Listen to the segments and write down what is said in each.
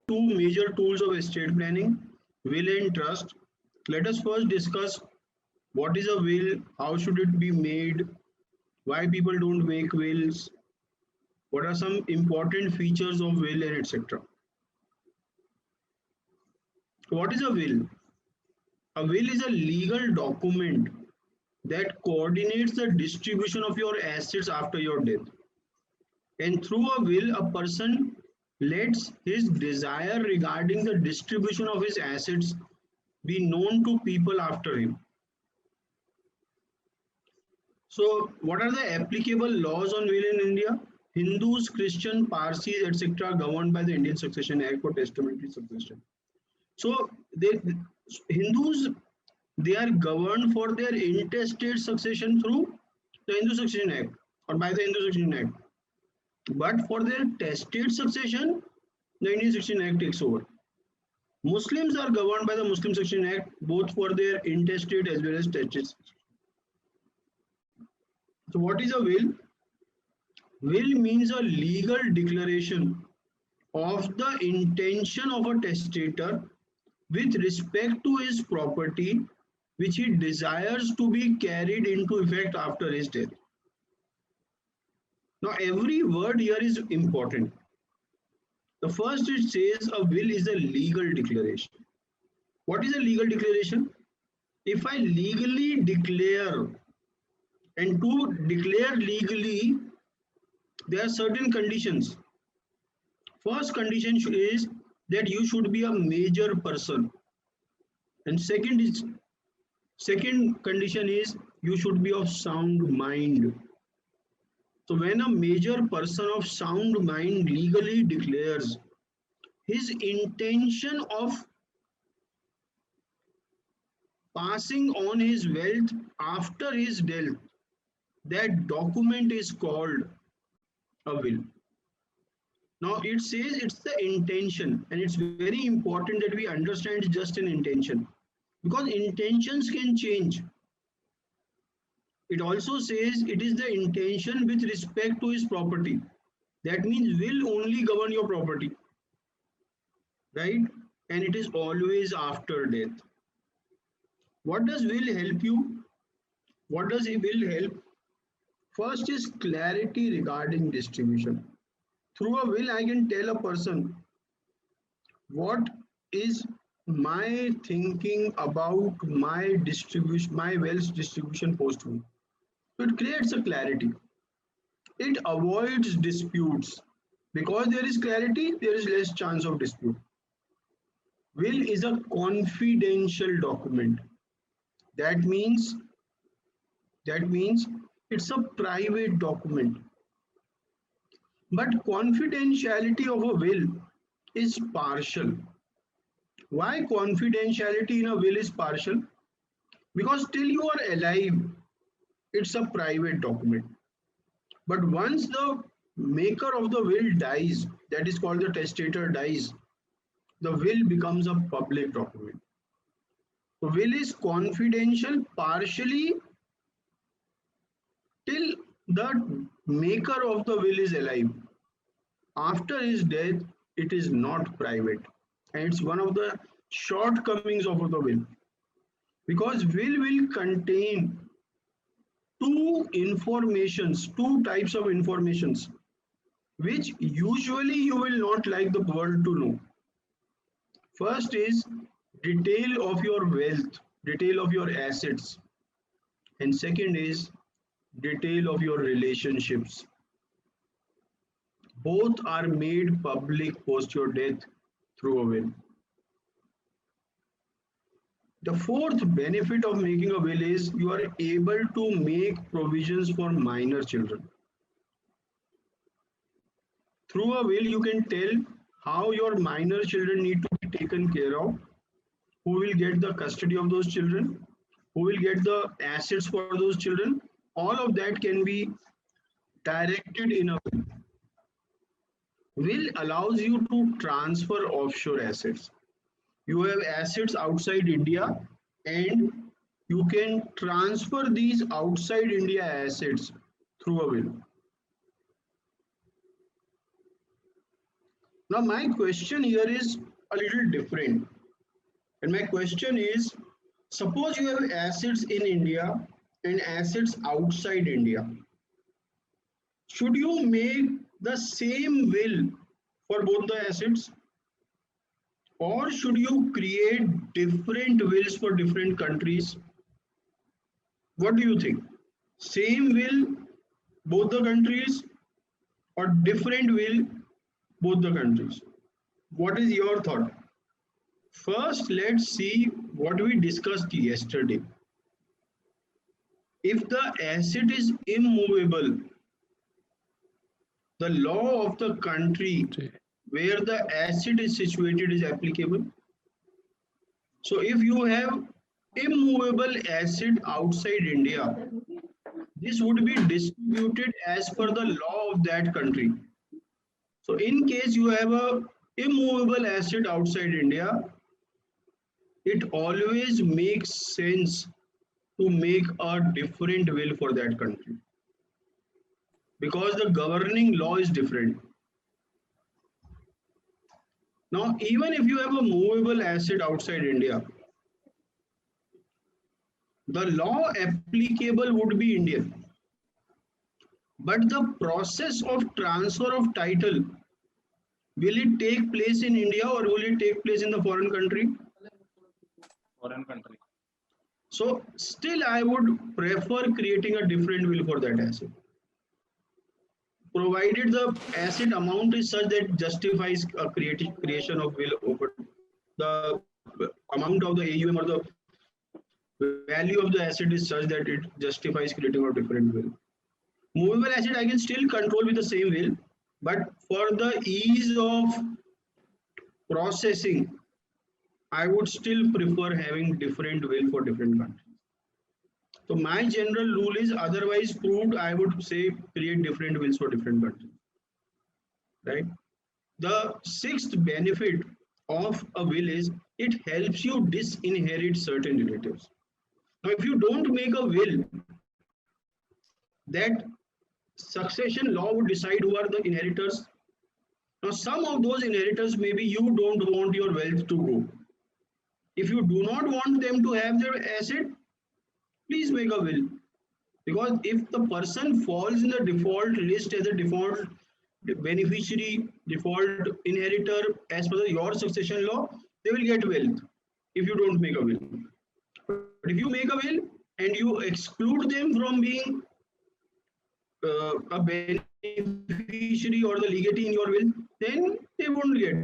two major tools of estate planning, will and trust. Let us first discuss what is a will, how should it be made, why people don't make wills, what are some important features of will, and etc. What is a will? A will is a legal document that coordinates the distribution of your assets after your death. And through a will, a person lets his desire regarding the distribution of his assets be known to people after him. So, what are the applicable laws on will in India? Hindus, Christian, Parsis, etc., governed by the Indian Succession Act for testamentary succession. So, Hindus, they are governed for their intestate succession through the Hindu Succession Act or by the Hindu Succession Act. But for their testate succession, the Indian Succession Act takes over. Muslims are governed by the Muslim Succession Act both for their intestate as well as testate. So what is a will? Will means a legal declaration of the intention of a testator with respect to his property which he desires to be carried into effect after his death. Now every word here is important. The first, it says a will is a legal declaration. What is a legal declaration? If I legally declare, and to declare legally, there are certain conditions. First condition is that you should be a major person, and second condition is you should be of sound mind. So when a major person of sound mind legally declares his intention of passing on his wealth after his death, that document is called a will. Now it says it's the intention, and it's very important that we understand it's just an intention, because intentions can change. It also says it is the intention with respect to his property. That means will only govern your property, right? And it is always after death. What does will help you? What does it will help? First is clarity regarding distribution. Through a will, I can tell a person what is my thinking about my distribution, my wealth distribution post will. So it creates a clarity. It avoids disputes. Because there is clarity, there is less chance of dispute. Will is a confidential document. That means it's a private document. But confidentiality of a will is partial. Why confidentiality in a will is partial? Because till you are alive, it's a private document. But once the maker of the will dies, that is called the testator dies, the will becomes a public document. So will is confidential partially till the maker of the will is alive. After his death, it is not private. And it's one of the shortcomings of the will. Because will contain two types of informations, which usually you will not like the world to know. First is detail of your wealth, detail of your assets. And second is detail of your relationships. Both are made public post your death through a will. The fourth benefit of making a will is you are able to make provisions for minor children. Through a will, you can tell how your minor children need to be taken care of, who will get the custody of those children, who will get the assets for those children. All of that can be directed in a will. Will allows you to transfer offshore assets. You have assets outside India and you can transfer these outside India assets through a will. Now my question here is a little different. And my question is, suppose you have assets in India and assets outside India. Should you make the same will for both the assets, or should you create different wills for different countries? What do you think? Same will, both the countries, or different will, both the countries? What is your thought? First, let's see what we discussed yesterday. If the asset is immovable, the law of the country where the asset is situated is applicable. So if you have immovable asset outside India, this would be distributed as per the law of that country. So in case you have a immovable asset outside India, it always makes sense to make a different will for that country because the governing law is different. Now, even if you have a movable asset outside India, the law applicable would be Indian. But the process of transfer of title, will it take place in India or will it take place in the foreign country? Foreign country. So still I would prefer creating a different will for that asset, provided the asset amount is such that justifies a creation of will over the amount of the AUM or the value of the asset is such that it justifies creating a different will. Movable asset I can still control with the same will, but for the ease of processing, I would still prefer having different will for different countries. So my general rule is otherwise proved, I would say create different wills for different countries, right? The sixth benefit of a will is it helps you disinherit certain relatives. Now, if you don't make a will, that succession law would decide who are the inheritors. Now, some of those inheritors, maybe you don't want your wealth to go. If you do not want them to have their asset, please make a will. Because if the person falls in the default list as a default beneficiary, default inheritor, as per your succession law, they will get wealth if you don't make a will. But if you make a will and you exclude them from being a beneficiary or the legatee in your will, then they won't get.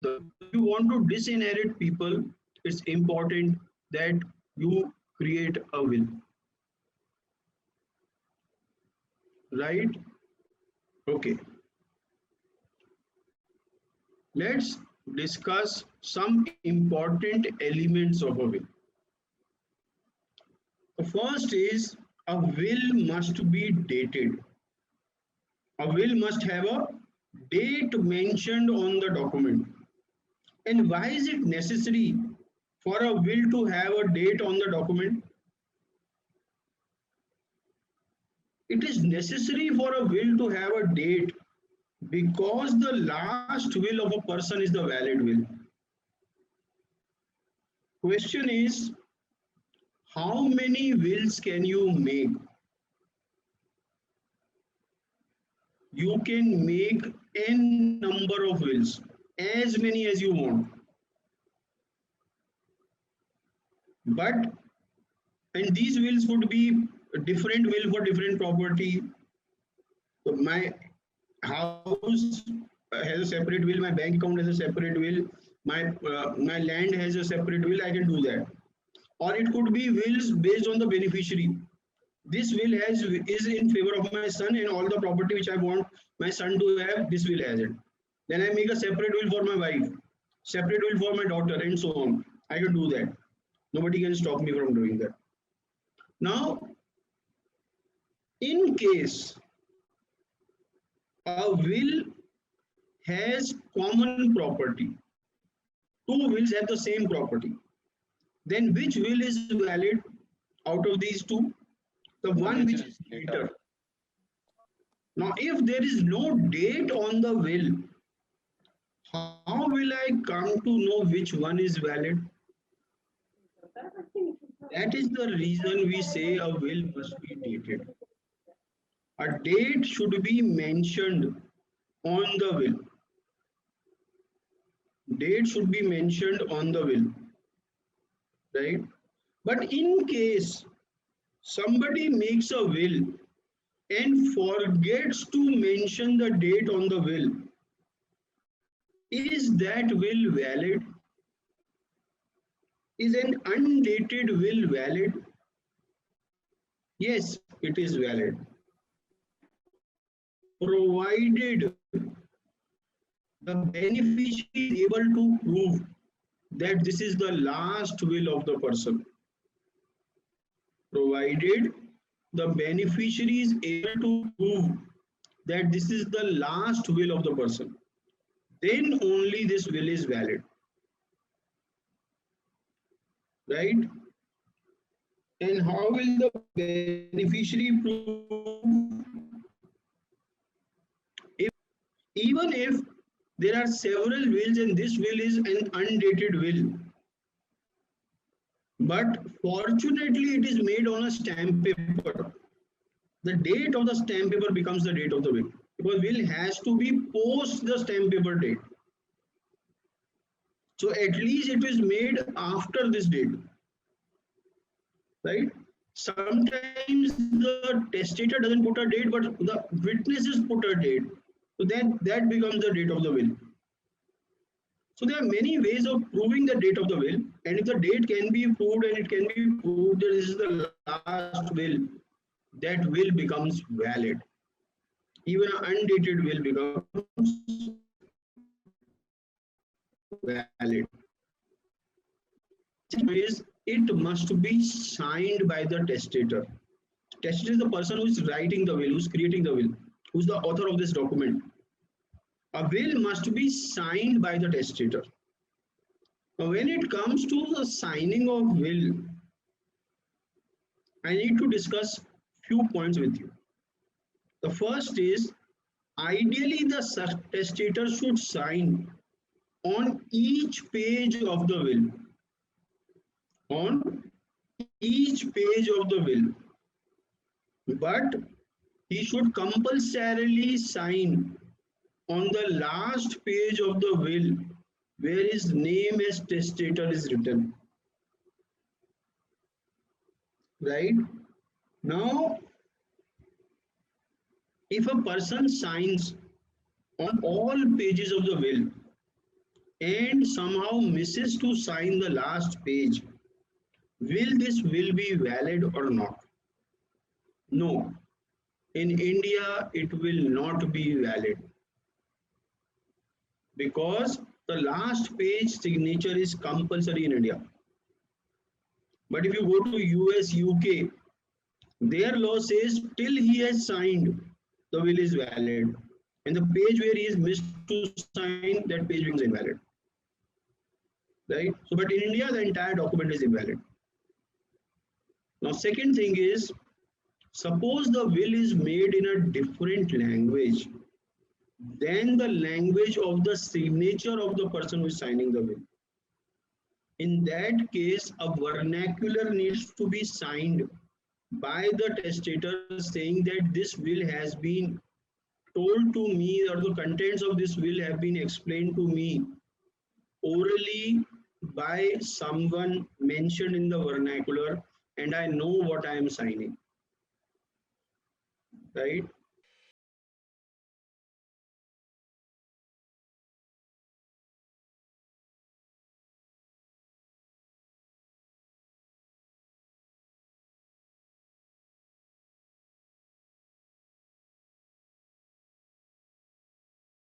If you want to disinherit people, it's important that you create a will. Right? Okay. Let's discuss some important elements of a will. The first is a will must be dated. A will must have a date mentioned on the document. And why is it necessary for a will to have a date on the document? It is necessary for a will to have a date because the last will of a person is the valid will. Question is, how many wills can you make? You can make n number of wills, as many as you want. But, and these wills would be a different will for different property. So my house has a separate will, my bank account has a separate will, my land has a separate will, I can do that. Or it could be wills based on the beneficiary. This will is in favor of my son and all the property which I want my son to have, this will has it. Then I make a separate will for my wife, separate will for my daughter, and so on. I can do that. Nobody can stop me from doing that. Now, in case a will has common property, two wills have the same property, then which will is valid out of these two? The one which is later. Now, if there is no date on the will, will I come to know which one is valid? That is the reason we say a will must be dated. A date should be mentioned on the will. Date should be mentioned on the will, right? But in case somebody makes a will and forgets to mention the date on the will, is that will valid? Is an undated will valid? Yes, it is valid, provided the beneficiary is able to prove that this is the last will of the person. Provided the beneficiary is able to prove that this is the last will of the person, then only this will is valid, right? And how will the beneficiary prove? If, even if there are several wills and this will is an undated will, but fortunately it is made on a stamp paper, the date of the stamp paper becomes the date of the will, because will has to be post the stamp paper date. So at least it is made after this date, right? Sometimes the testator doesn't put a date, but the witnesses put a date. So then that becomes the date of the will. So there are many ways of proving the date of the will, and if the date can be proved and it can be proved that this is the last will, that will becomes valid. Even an undated will becomes valid. Is it must be signed by the testator. Testator is the person who is writing the will, who is creating the will, who is the author of this document. A will must be signed by the testator. Now, when it comes to the signing of will, I need to discuss few points with you. The first is, ideally the testator should sign on each page of the will. On each page of the will. But he should compulsorily sign on the last page of the will where his name as testator is written. Right? Now, if a person signs on all pages of the will and somehow misses to sign the last page, will this will be valid or not? No. In India, it will not be valid, because the last page signature is compulsory in India. But if you go to US, UK, their law says till he has signed, the will is valid. And the page where he is missed to sign, that page becomes invalid. Right? So, but in India, the entire document is invalid. Now, second thing is, suppose the will is made in a different language than the language of the signature of the person who is signing the will. In that case, a vernacular needs to be signed by the testator saying that this will has been told to me, or the contents of this will have been explained to me orally by someone mentioned in the vernacular, and I know what I am signing. Right?